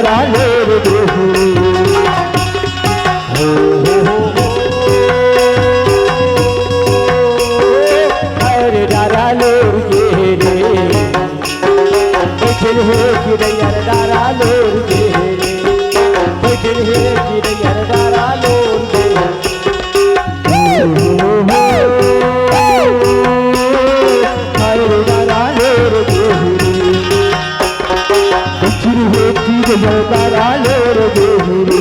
दारा लोर देहरे हर दारा लोर देहरे बैठल है गिरैयर दारा लोर देहरे बैठल है गिरैयर दारा लोर दारा लोर देहरे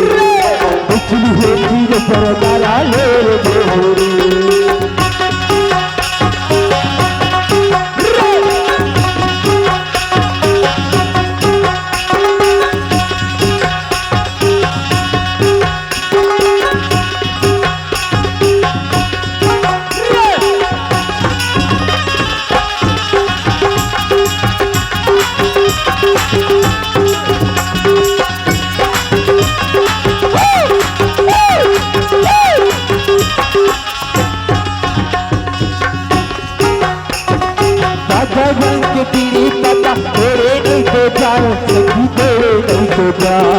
बिचली होती जबर दारा लोर देहरे भगवान के पीड़ी पता थोड़े नहीं तो जाओ सखी थोड़े नहीं तो जाओ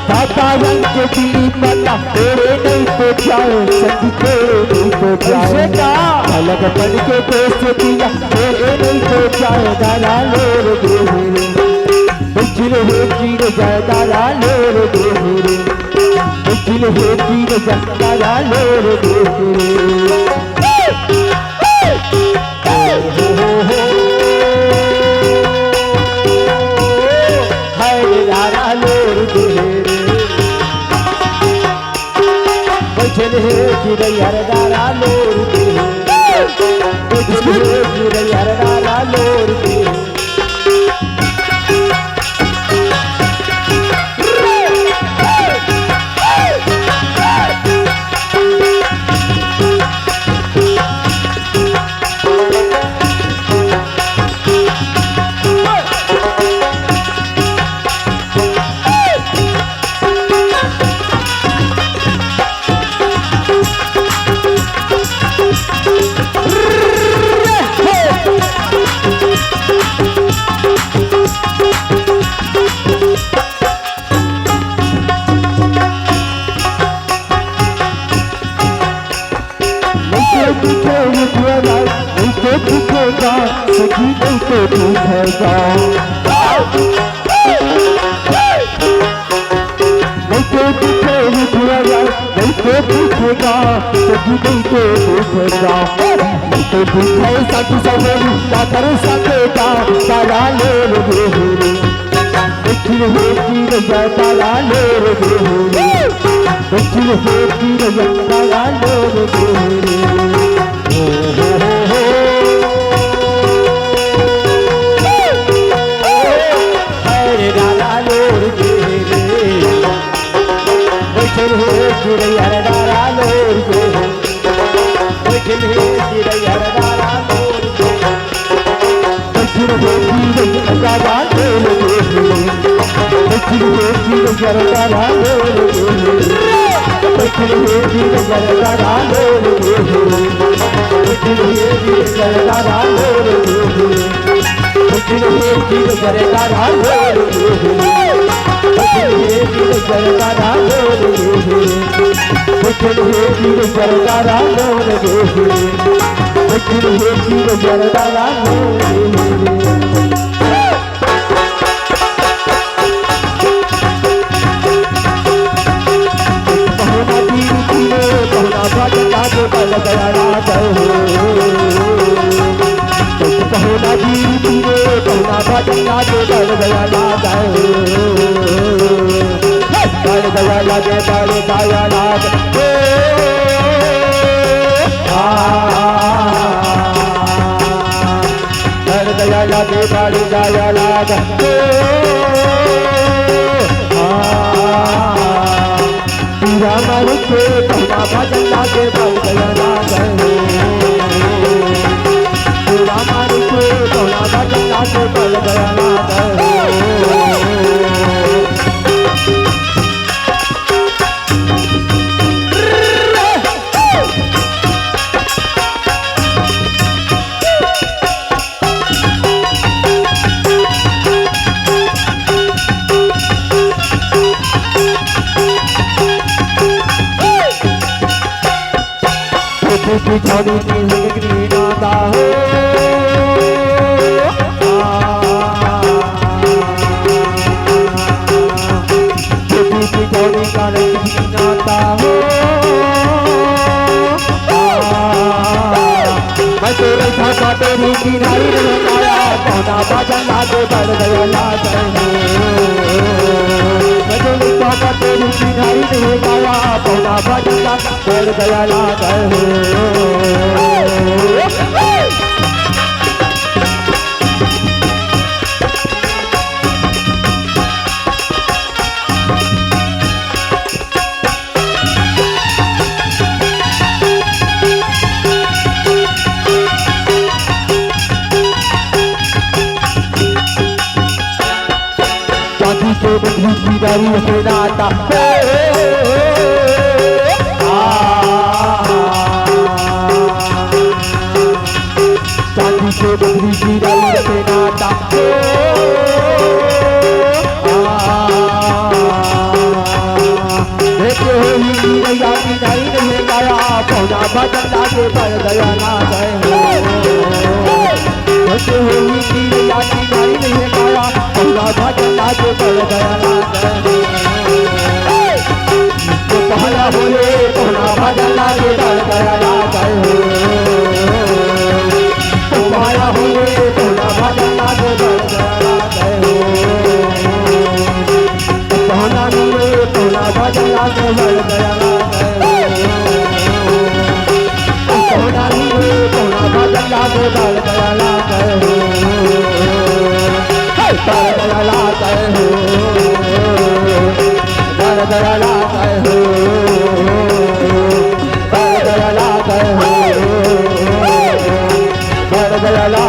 भगवान के पीड़ी पता थोड़े नहीं तो जाओ सखी थोड़े नहीं तो जाओ अलग बन के दोस्त दिया थोड़े नहीं तो जाओ दारा लोर देहरे बिचल होती जाए दारा लोर देहरे बिचल होती दारा लोर देहरे हर दारा लोर देहरे बैठल है गिरैयर दारा लोर देहरे बैठल है गिरैयर दारा लोर देहरे सखी नहीं तो टूटेगा नहीं तो टूटे रुपया नहीं तो टूटेगा सखी नहीं तो टूटेगा नहीं तो टूटे साथी सवेरी क्या करो सकेगा दारा लोर देहरे बिचल होती रजा दारा लोर देहरे बिचल होती रजा दारा लोर देहरे बैठल है गिरैयर दारा लोर देहरे बैठल है गिरैयर दारा लोर देहरे बैठल है गिरैयर दारा लोर देहरे बैठल है गिरैयर दारा लोर देहरे बैठल है गिरैयर दारा लोर देहरे बैठल है गिरैयर दारा लोर देहरे बैठल है गिरैयर दारा लोर देहरे बैठल है गिरैयर दारा लोर देहरे बैठल है गिरैयर दारा लोर देहरे बैठल है गिरैयर दारा लोर देहरे बहुना तीर तीरे बहुना भजता के बल गया रात बहुना तीर तीरे बहुना भजता के बल गया रात बल गया लगे बल गया रात बल गया लगे बल गया रात मर के कहना भजता के बल गया रात मर के कहना भजता के बल गया रात छोड़ी की जिंदगी नाता हो छोड़ी का जिंदगी नाता हो मैं तो रखा काटे भी किनारी लगाया पौधा बाजा लागे बढ़ गया लाग मैं तो रखा काटे भी किनारी लगाया पौधा बाजा बढ़ गया लाग के बदली की बारी से नाता चांदी के बदली की बारी से नाता देखते हो ही रैया की नहीं नहीं गाया पौधा बदल लागे बढ़ गया ना गए देखते हो ही रैया की नहीं नहीं गाया पौधा बदल लागे बढ़ गया ना गए पहला बोले पौधा बदल लागे बढ़ गया ना गए पहला बोले पौधा बदल लागे बढ़ गया ना गए पहला बोले पौधा बदल लागे बढ़ गया ना पौधा बोले पौधा बदल लागे बढ़ गया ना बढ़ गया ला गए हो बढ़ गया ला गए हो बढ़ गया ला गए हो बढ़ गया ला